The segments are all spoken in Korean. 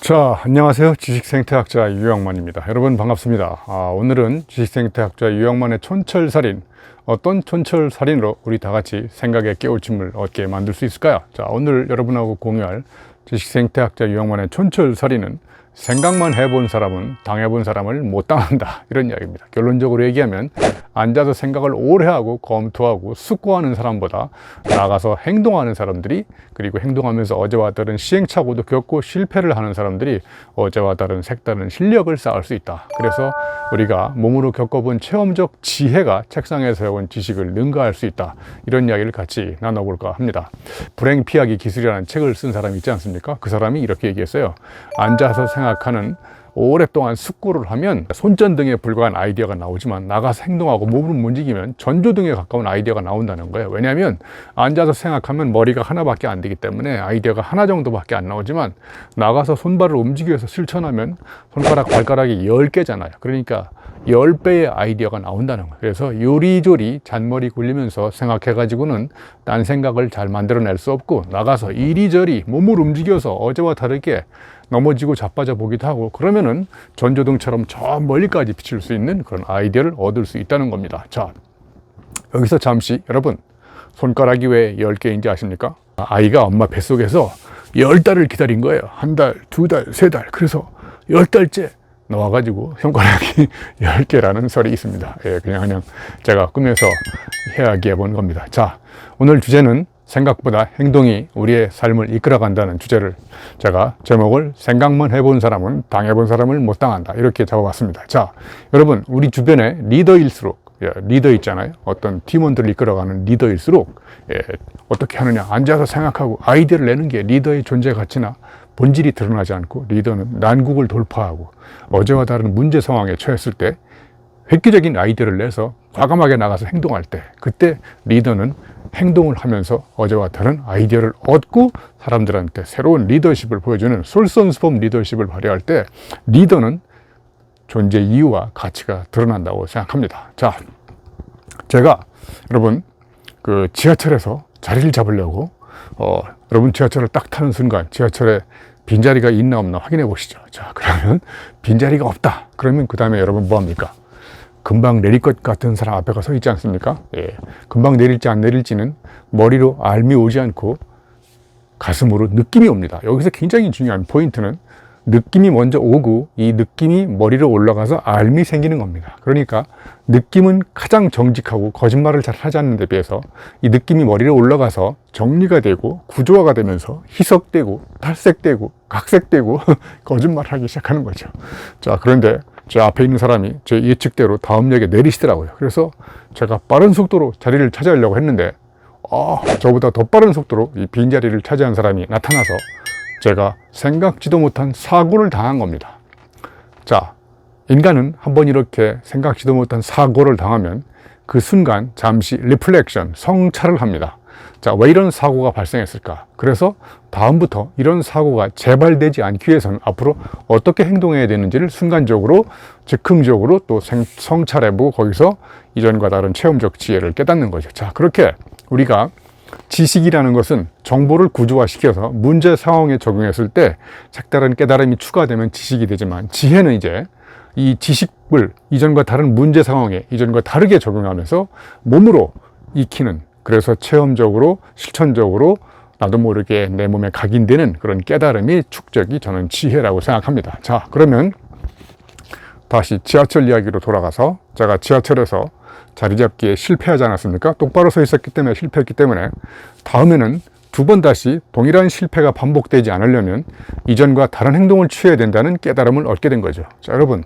자, 안녕하세요. 지식생태학자 유영만입니다. 여러분 반갑습니다. 오늘은 지식생태학자 유영만의 촌철살인, 어떤 촌철살인으로 우리 다 같이 생각에 깨우침을 얻게 만들 수 있을까요? 자, 오늘 여러분하고 공유할 지식생태학자 유영만의 촌철살인은 생각만 해본 사람은 당해본 사람을 못 당한다, 이런 이야기입니다. 결론적으로 얘기하면 앉아서 생각을 오래 하고 검토하고 숙고하는 사람보다 나가서 행동하는 사람들이, 그리고 행동하면서 어제와 다른 시행착오도 겪고 실패를 하는 사람들이 어제와 다른 색다른 실력을 쌓을 수 있다. 그래서 우리가 몸으로 겪어본 체험적 지혜가 책상에 세워온 지식을 능가할 수 있다, 이런 이야기를 같이 나눠볼까 합니다. 불행 피하기 기술이라는 책을 쓴 사람이 있지 않습니까? 그 사람이 이렇게 얘기했어요. 앉아서 생각하는, 오랫동안 숙고를 하면 손전등에 불과한 아이디어가 나오지만 나가서 행동하고 몸을 움직이면 전조등에 가까운 아이디어가 나온다는 거예요. 왜냐하면 앉아서 생각하면 머리가 하나밖에 안 되기 때문에 아이디어가 하나 정도밖에 안 나오지만 나가서 손발을 움직여서 실천하면 손가락, 발가락이 10개잖아요. 그러니까 10배의 아이디어가 나온다는 거예요. 그래서 요리조리 잔머리 굴리면서 생각해가지고는 딴 생각을 잘 만들어낼 수 없고, 나가서 이리저리 몸을 움직여서 어제와 다르게 넘어지고 자빠져 보기도 하고, 그러면은 전조등처럼 저 멀리까지 비칠 수 있는 그런 아이디어를 얻을 수 있다는 겁니다. 자, 여기서 잠시 여러분, 손가락이 왜 10개인지 아십니까? 아이가 엄마 뱃속에서 10달을 기다린 거예요. 1달, 2달, 3달. 그래서 10달째 나와가지고 손가락이 10개라는 설이 있습니다. 예, 그냥 제가 꿈에서 이야기해 본 겁니다. 자, 오늘 주제는 생각보다 행동이 우리의 삶을 이끌어간다는 주제를 제가 제목을 생각만 해본 사람은 당해본 사람을 못 당한다, 이렇게 잡아봤습니다. 자, 여러분, 우리 주변에 리더일수록, 리더 있잖아요. 어떤 팀원들을 이끌어가는 리더일수록 어떻게 하느냐, 앉아서 생각하고 아이디어를 내는 게 리더의 존재 가치나 본질이 드러나지 않고, 리더는 난국을 돌파하고 어제와 다른 문제 상황에 처했을 때 획기적인 아이디어를 내서 과감하게 나가서 행동할 때, 그때 리더는 행동을 하면서 어제와 다른 아이디어를 얻고 사람들한테 새로운 리더십을 보여주는 솔선수범 리더십을 발휘할 때 리더는 존재 이유와 가치가 드러난다고 생각합니다. 자, 제가 여러분 그 지하철에서 자리를 잡으려고 여러분 지하철을 딱 타는 순간 지하철에 빈자리가 있나 없나 확인해 보시죠. 자, 그러면 빈자리가 없다. 그러면 그 다음에 여러분 뭐 합니까? 금방 내릴 것 같은 사람 앞에 가서 있지 않습니까? 예. 금방 내릴지 안 내릴지는 머리로 알미 오지 않고 가슴으로 느낌이 옵니다. 여기서 굉장히 중요한 포인트는 느낌이 먼저 오고 이 느낌이 머리로 올라가서 알미 생기는 겁니다. 그러니까 느낌은 가장 정직하고 거짓말을 잘 하지 않는 데 비해서 이 느낌이 머리로 올라가서 정리가 되고 구조화가 되면서 희석되고 탈색되고 각색되고 거짓말하기 시작하는 거죠. 자, 그런데 제 앞에 있는 사람이 제 예측대로 다음 역에 내리시더라고요. 그래서 제가 빠른 속도로 자리를 차지하려고 했는데 저보다 더 빠른 속도로 이 빈자리를 차지한 사람이 나타나서 제가 생각지도 못한 사고를 당한 겁니다. 자, 인간은 한번 이렇게 생각지도 못한 사고를 당하면 그 순간 잠시 리플렉션, 성찰을 합니다. 자, 왜 이런 사고가 발생했을까? 그래서 다음부터 이런 사고가 재발되지 않기 위해서는 앞으로 어떻게 행동해야 되는지를 순간적으로, 즉흥적으로 또 성찰해보고 거기서 이전과 다른 체험적 지혜를 깨닫는 거죠. 자, 그렇게 우리가 지식이라는 것은 정보를 구조화시켜서 문제 상황에 적용했을 때 색다른 깨달음이 추가되면 지식이 되지만, 지혜는 이제 이 지식을 이전과 다른 문제 상황에 이전과 다르게 적용하면서 몸으로 익히는, 그래서 체험적으로 실천적으로 나도 모르게 내 몸에 각인되는 그런 깨달음이 축적이 저는 지혜라고 생각합니다. 자, 그러면 다시 지하철 이야기로 돌아가서 제가 지하철에서 자리 잡기에 실패하지 않았습니까? 똑바로 서 있었기 때문에 실패했기 때문에 다음에는 두 번 다시 동일한 실패가 반복되지 않으려면 이전과 다른 행동을 취해야 된다는 깨달음을 얻게 된 거죠. 자, 여러분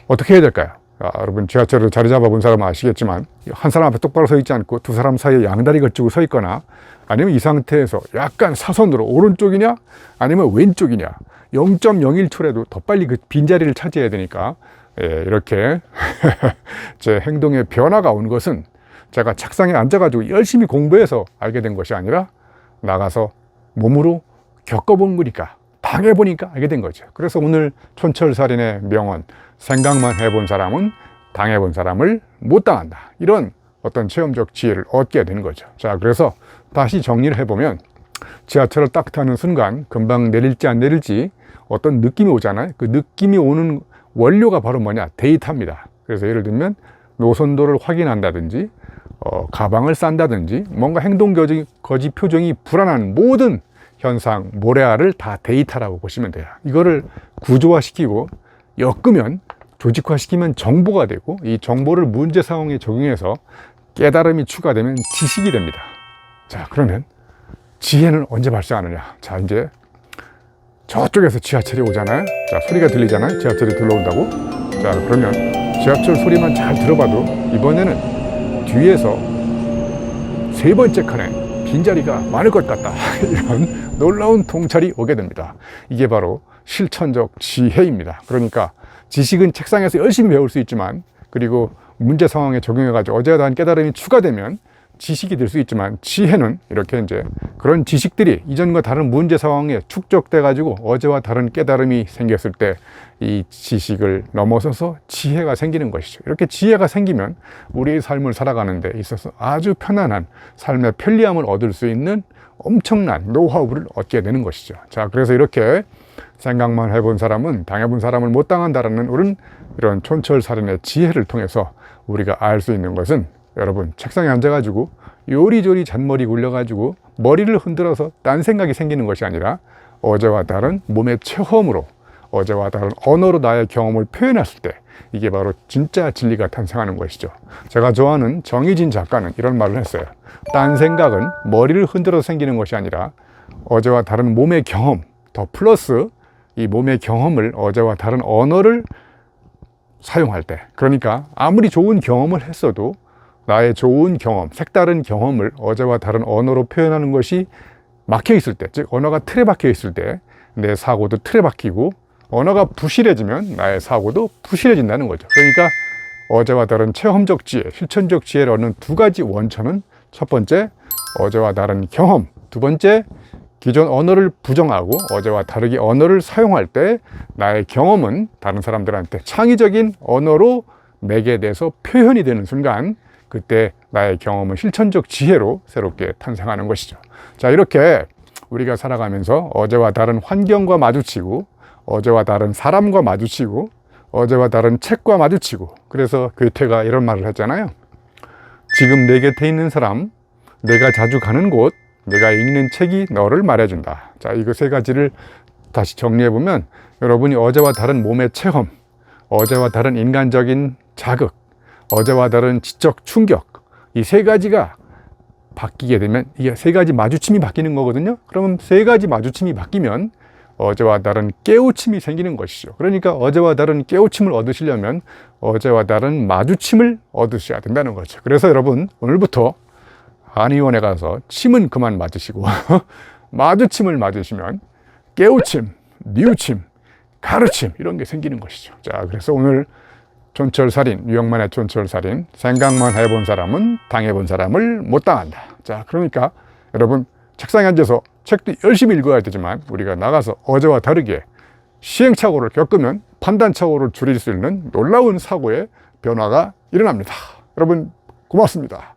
어떻게 해야 될까요? 여러분 지하철에서 자리 잡아본 사람은 아시겠지만 한 사람 앞에 똑바로 서 있지 않고 두 사람 사이에 양다리 걸치고 서 있거나, 아니면 이 상태에서 약간 사선으로 오른쪽이냐 아니면 왼쪽이냐 0.01초라도 더 빨리 그 빈자리를 차지해야 되니까, 이렇게 제 행동에 변화가 온 것은 제가 책상에 앉아가지고 열심히 공부해서 알게 된 것이 아니라 나가서 몸으로 겪어본 거니까, 당해보니까 알게 된 거죠. 그래서 오늘 촌철살인의 명언, 생각만 해본 사람은 당해본 사람을 못 당한다, 이런 어떤 체험적 지혜를 얻게 되는 거죠. 자, 그래서 다시 정리를 해보면 지하철을 딱 타는 순간 금방 내릴지 안 내릴지 어떤 느낌이 오잖아요. 그 느낌이 오는 원료가 바로 뭐냐? 데이터입니다. 그래서 예를 들면 노선도를 확인한다든지 가방을 싼다든지 뭔가 행동 거지 표정이 불안한 모든 현상, 모래알을 다 데이터라고 보시면 돼요. 이거를 구조화시키고 엮으면, 조직화시키면 정보가 되고, 이 정보를 문제 상황에 적용해서 깨달음이 추가되면 지식이 됩니다. 자, 그러면 지혜는 언제 발생하느냐? 자, 이제 저쪽에서 지하철이 오잖아요. 자, 소리가 들리잖아요. 지하철이 들러온다고. 자, 그러면 지하철 소리만 잘 들어봐도 이번에는 뒤에서 세 번째 칸에 빈자리가 많을 것 같다. 이런 놀라운 통찰이 오게 됩니다. 이게 바로 실천적 지혜입니다. 그러니까 지식은 책상에서 열심히 배울 수 있지만, 그리고 문제 상황에 적용해가지고 어제와 다른 깨달음이 추가되면 지식이 될 수 있지만, 지혜는 이렇게 이제 그런 지식들이 이전과 다른 문제 상황에 축적돼가지고 어제와 다른 깨달음이 생겼을 때 이 지식을 넘어서서 지혜가 생기는 것이죠. 이렇게 지혜가 생기면 우리의 삶을 살아가는 데 있어서 아주 편안한 삶의 편리함을 얻을 수 있는 엄청난 노하우를 얻게 되는 것이죠. 자, 그래서 이렇게 생각만 해본 사람은 당해본 사람을 못 당한다라는 이런 촌철살인의 지혜를 통해서 우리가 알 수 있는 것은, 여러분 책상에 앉아가지고 요리조리 잔머리 굴려가지고 머리를 흔들어서 딴 생각이 생기는 것이 아니라 어제와 다른 몸의 체험으로, 어제와 다른 언어로 나의 경험을 표현했을 때 이게 바로 진짜 진리가 탄생하는 것이죠. 제가 좋아하는 정의진 작가는 이런 말을 했어요. 딴 생각은 머리를 흔들어서 생기는 것이 아니라 어제와 다른 몸의 경험 더 플러스 이 몸의 경험을 어제와 다른 언어를 사용할 때, 그러니까 아무리 좋은 경험을 했어도 나의 좋은 경험, 색다른 경험을 어제와 다른 언어로 표현하는 것이 막혀 있을 때, 즉 언어가 틀에 박혀 있을 때 내 사고도 틀에 박히고, 언어가 부실해지면 나의 사고도 부실해진다는 거죠. 그러니까 어제와 다른 체험적 지혜, 실천적 지혜를 얻는 두 가지 원천은, 첫 번째 어제와 다른 경험, 두 번째 기존 언어를 부정하고 어제와 다르게 언어를 사용할 때 나의 경험은 다른 사람들한테 창의적인 언어로 매개돼서 표현이 되는 순간, 그때 나의 경험은 실천적 지혜로 새롭게 탄생하는 것이죠. 자, 이렇게 우리가 살아가면서 어제와 다른 환경과 마주치고, 어제와 다른 사람과 마주치고, 어제와 다른 책과 마주치고, 그래서 괴테가 이런 말을 했잖아요. 지금 내 곁에 있는 사람, 내가 자주 가는 곳, 내가 읽는 책이 너를 말해준다. 자, 이거 세 가지를 다시 정리해보면, 여러분이 어제와 다른 몸의 체험, 어제와 다른 인간적인 자극, 어제와 다른 지적 충격, 이 세 가지가 바뀌게 되면 이게 세 가지 마주침이 바뀌는 거거든요. 그러면 세 가지 마주침이 바뀌면 어제와 다른 깨우침이 생기는 것이죠. 그러니까 어제와 다른 깨우침을 얻으시려면 어제와 다른 마주침을 얻으셔야 된다는 거죠. 그래서 여러분, 오늘부터 한의원에 가서 침은 그만 맞으시고 마주침을 맞으시면 깨우침, 뉘우침, 가르침 이런 게 생기는 것이죠. 자, 그래서 오늘 촌철살인, 유영만의 촌철살인, 생각만 해본 사람은 당해본 사람을 못 당한다. 자, 그러니까 여러분 책상에 앉아서 책도 열심히 읽어야 되지만 우리가 나가서 어제와 다르게 시행착오를 겪으면 판단착오를 줄일 수 있는 놀라운 사고의 변화가 일어납니다. 여러분 고맙습니다.